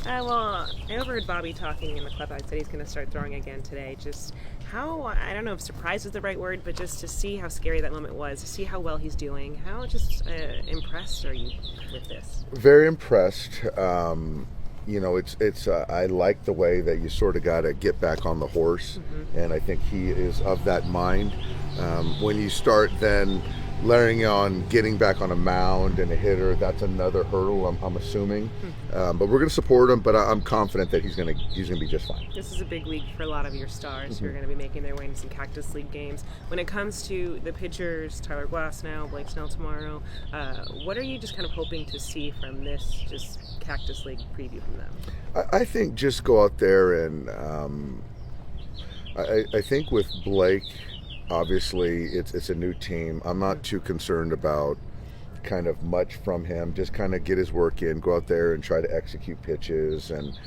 Well, I overheard Bobby talking in the clubhouse. Said he's going to start throwing again today. Just how, I don't know if surprised is the right word, but just to see how scary that moment was, to see how well he's doing. How just impressed are you with this? Very impressed. I like the way that you sort of got to get back on the horse, and I think he is of that mind. When you start then layering on getting back on a mound and a hitter, that's another hurdle, I'm assuming. But we're going to support him, but I'm confident that he's going to be just fine. This is a big week for a lot of your stars who are going to be making their way into some Cactus League games. When it comes to the pitchers, Tyler Glasnow, Blake Snell tomorrow, what are you just kind of hoping to see from this just Cactus League preview from them? I think just go out there and I think with Blake, obviously it's a new team. I'm not too concerned about kind of much from him. Just kind of get his work in, go out there and try to execute pitches. And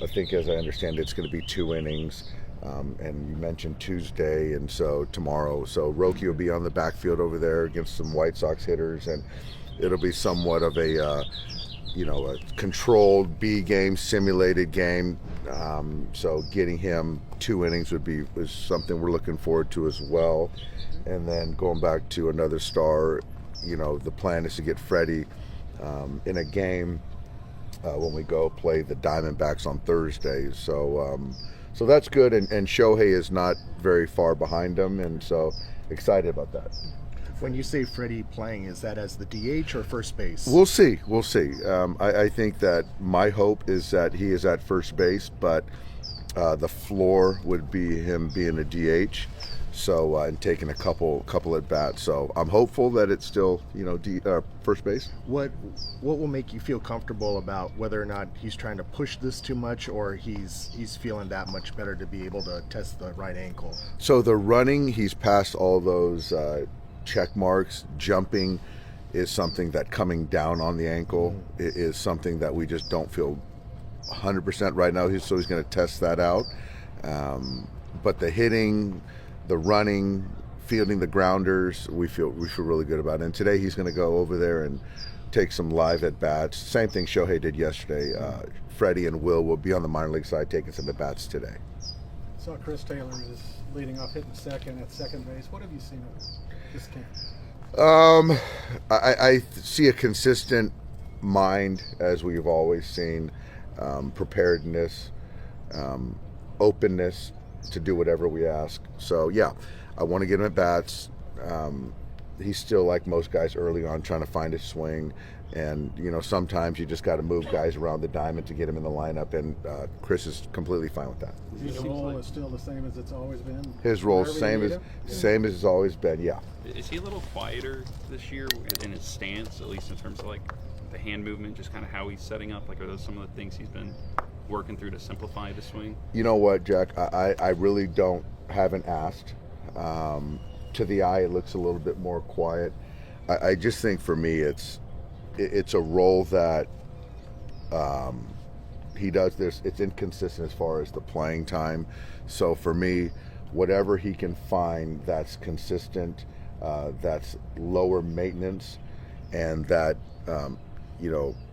I think, as I understand it, it's going to be 2 innings. And you mentioned Tuesday, and so tomorrow. So Roki will be on the backfield over there against some White Sox hitters, and it'll be somewhat of a controlled B game, simulated game. So getting him 2 innings was something we're looking forward to as well. And then going back to another star, the plan is to get Freddie in a game when we go play the Diamondbacks on Thursday. So that's good. And Shohei is not very far behind him, and so excited about that. When you say Freddie playing, is that as the DH or first base? We'll see. I think that my hope is that he is at first base, but the floor would be him being a DH. So and taking a couple at bats. So I'm hopeful that it's still first base. What will make you feel comfortable about whether or not he's trying to push this too much, or he's feeling that much better to be able to test the right ankle? So the running, he's passed all those check marks. Jumping is something that coming down on the ankle is something that we just don't feel 100% right now. So he's going to test that out. But the hitting, the running, fielding the grounders, we feel really good about it. And today he's going to go over there and take some live at bats. Same thing Shohei did yesterday. Freddie and Will be on the minor league side taking some at bats today. Saw Chris Taylor is leading off, hitting second at second base. What have you seen of this camp? I see a consistent mind, as we've always seen, preparedness, openness to do whatever we ask. So yeah, I want to get him at bats. He's still, like most guys, early on trying to find his swing, and sometimes you just got to move guys around the diamond to get him in the lineup, and Chris is completely fine with that. His role is still the same as it's always been? His role is same as it's always been. Yeah. Is he a little quieter this year in his stance, at least in terms of like the hand movement, just kind of how he's setting up? Like, are those some of the things he's been working through to simplify the swing? You know what, Jack? I really haven't asked. To the eye, it looks a little bit more quiet. I just think for me, it's a role that he does this. It's inconsistent as far as the playing time. So for me, whatever he can find that's consistent, that's lower maintenance, and that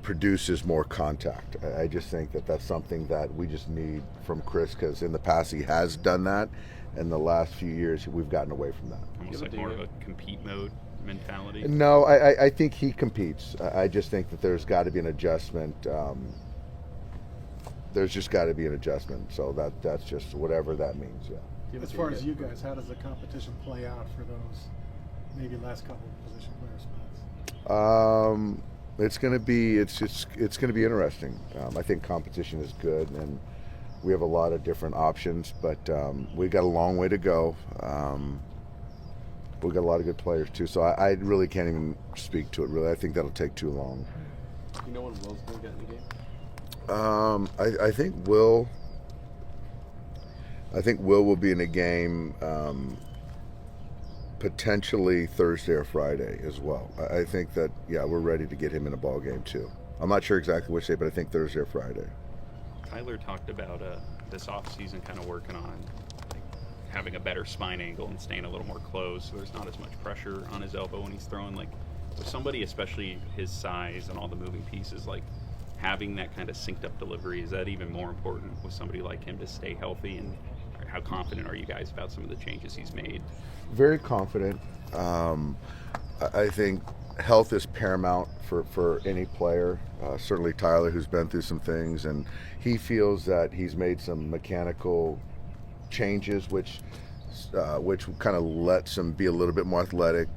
produces more contact. I just think that that's something that we just need from Chris, because in the past he has done that. In the last few years, we've gotten away from that. Almost like more of a compete mode mentality? No, I think he competes. I just think that there's got to be an adjustment. There's just got to be an adjustment. So that's just whatever that means, yeah. As far as you guys, how does the competition play out for those maybe last couple of position player spots? It's going to be interesting. I think competition is good, and we have a lot of different options, but we got a long way to go. We've got a lot of good players too, so I really can't even speak to it. Really, I think that'll take too long. You know when Will's going to get in the game? I think Will will be in a game potentially Thursday or Friday as well. I think that we're ready to get him in a ball game too. I'm not sure exactly which day, but I think Thursday or Friday. Tyler talked about this offseason kind of working on having a better spine angle and staying a little more closed, so there's not as much pressure on his elbow when he's throwing. Like, with somebody, especially his size and all the moving pieces, like having that kind of synced up delivery, is that even more important with somebody like him to stay healthy? And how confident are you guys about some of the changes he's made? Very confident. I think health is paramount for any player. Certainly Tyler, who's been through some things, and he feels that he's made some mechanical changes, which kind of lets him be a little bit more athletic,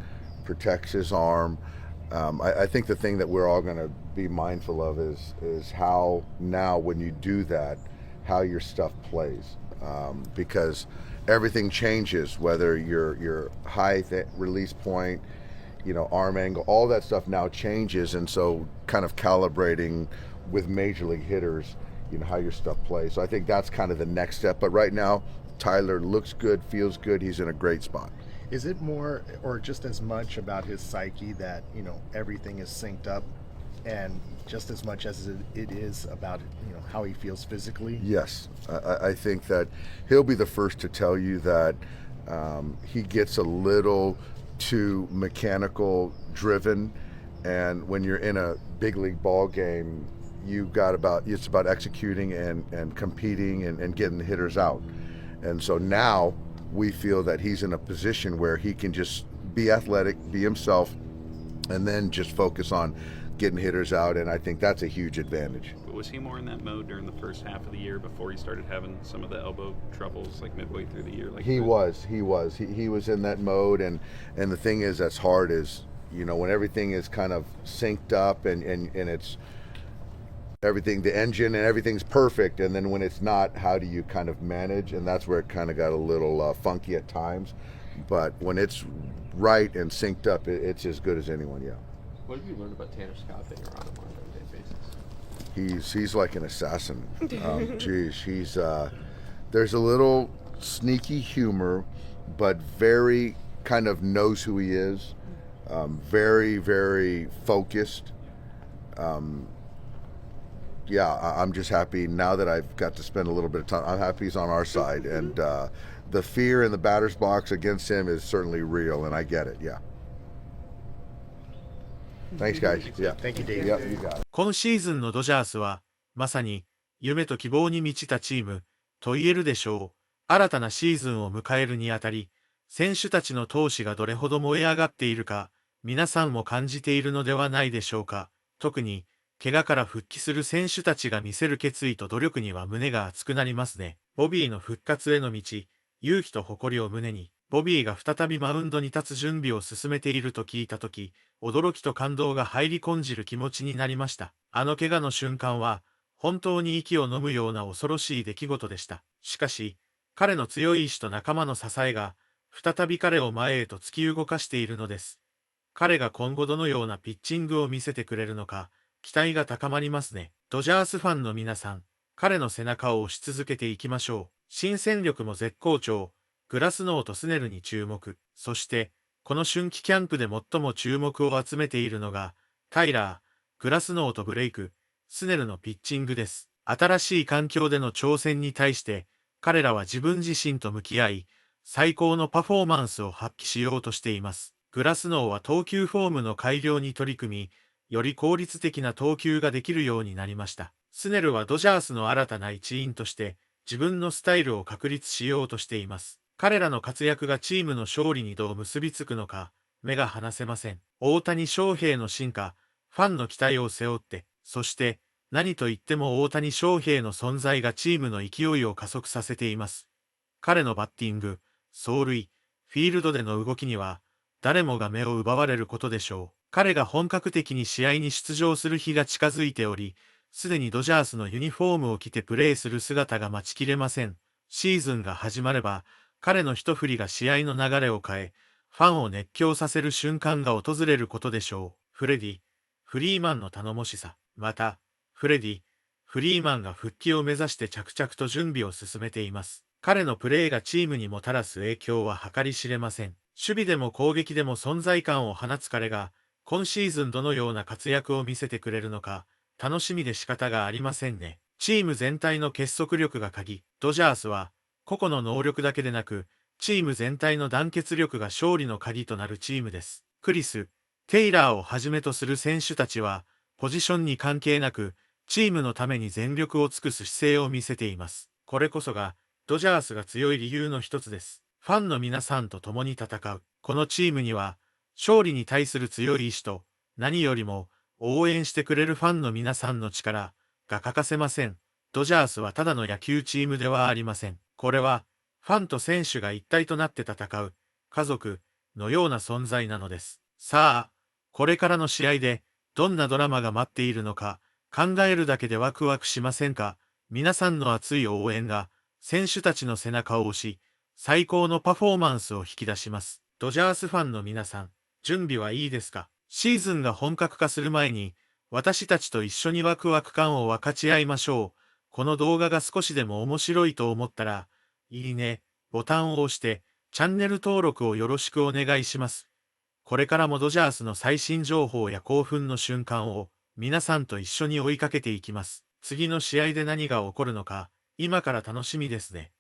protects his arm. I think the thing that we're all going to be mindful of is how now when you do that, how your stuff plays, because everything changes, whether your height, release point, arm angle, all that stuff now changes, and so kind of calibrating with major league hitters, how your stuff plays. So I think that's kind of the next step. But right now, Tyler looks good, feels good. He's in a great spot. Is it more or just as much about his psyche that, everything is synced up, and just as much as it is about, how he feels physically? Yes. I think that he'll be the first to tell you that he gets a little too mechanical driven, and when you're in a big league ball game, it's about executing and competing and getting the hitters out. And so now we feel that he's in a position where he can just be athletic, be himself, and then just focus on getting hitters out, and I think that's a huge advantage. Was he more in that mode during the first half of the year before he started having some of the elbow troubles, like midway through the year? He was in that mode, and the thing is that's hard is, when everything is kind of synced up and it's everything, the engine and everything's perfect, and then when it's not, how do you kind of manage? And that's where it kind of got a little funky at times, but when it's right and synced up, it's as good as anyone. Yeah. What have you learned about Tanner Scott being around him on a day basis? He's like an assassin. He's there's a little sneaky humor, but very kind of knows who he is. Very, very focused. I'm just happy now that I've got to spend a little bit of time. I'm happy he's on our side, and the fear in the batter's box against him is certainly real, and I get it. Yeah. Thanks, guys. Yeah. Thank you, Dave. Yeah, you got it. 今シーズンのドジャースは、まさに夢と希望に満ちたチームと言えるでしょう。新たなシーズンを迎えるにあたり、選手たちの闘志がどれほど燃え上がっているか、皆さんも感じているのではないでしょうか。特に、怪我から復帰する選手たちが見せる決意と努力には胸が熱くなりますね。ボビーの復活への道、勇気と誇りを胸に、ボビーが再びマウンドに立つ準備を進めていると聞いたとき、驚きと感動が入り込んじる気持ちになりました。あの怪我の瞬間は、本当に息を飲むような恐ろしい出来事でした。しかし、彼の強い意志と仲間の支えが、再び彼を前へと突き動かしているのです。彼が今後どのようなピッチングを見せてくれるのか、期待が高まりますね。ドジャースファンの皆さん、彼の背中を押し続けていきましょう。新戦力も絶好調、グラスノーとスネルに注目。そして、この春季キャンプで最も注目を集めているのが、タイラー、グラスノーとブレイク、スネルのピッチングです。新しい環境での挑戦に対して、彼らは自分自身と向き合い、最高のパフォーマンスを発揮しようとしています。グラスノーは投球フォームの改良に取り組み、より効率的な投球ができるようになりました。スネルはドジャースの新たな一員として、自分のスタイルを確立しようとしています。彼らの活躍がチームの勝利にどう結びつくのか、目が離せません。大谷翔平の進化、ファンの期待を背負って、そして、何といっても大谷翔平の存在がチームの勢いを加速させています。彼のバッティング、走塁、フィールドでの動きには、誰もが目を奪われることでしょう。彼が本格的に試合に出場する日が近づいており、すでにドジャースのユニフォームを着てプレーする姿が待ちきれません。シーズンが始まれば、彼の一振りが試合の流れを変え、ファンを熱狂させる瞬間が訪れることでしょう。フレディ・フリーマンの頼もしさ。また、フレディ・フリーマンが復帰を目指して着々と準備を進めています。彼のプレーがチームにもたらす影響は計り知れません。守備でも攻撃でも存在感を放つ彼が、今シーズンどのような活躍を見せてくれるのか、楽しみで仕方がありませんね。チーム全体の結束力が鍵。ドジャースは、個々の能力だけでなく、チーム全体の団結力が勝利の鍵となるチームです。クリス・テイラーをはじめとする選手たちは、ポジションに関係なく、チームのために全力を尽くす姿勢を見せています。これこそが、ドジャースが強い理由の一つです。ファンの皆さんと共に戦う。このチームには、勝利に対する強い意志と、何よりも、応援してくれるファンの皆さんの力が欠かせません。ドジャースはただの野球チームではありません。これは、ファンと選手が一体となって戦う、家族のような存在なのです。さあ、これからの試合で、どんなドラマが待っているのか、考えるだけでワクワクしませんか？皆さんの熱い応援が、選手たちの背中を押し、最高のパフォーマンスを引き出します。ドジャースファンの皆さん、準備はいいですか？シーズンが本格化する前に、私たちと一緒にワクワク感を分かち合いましょう。この動画が少しでも面白いと思ったら、いいね、ボタンを押して、チャンネル登録をよろしくお願いします。これからもドジャースの最新情報や興奮の瞬間を、皆さんと一緒に追いかけていきます。次の試合で何が起こるのか、今から楽しみですね。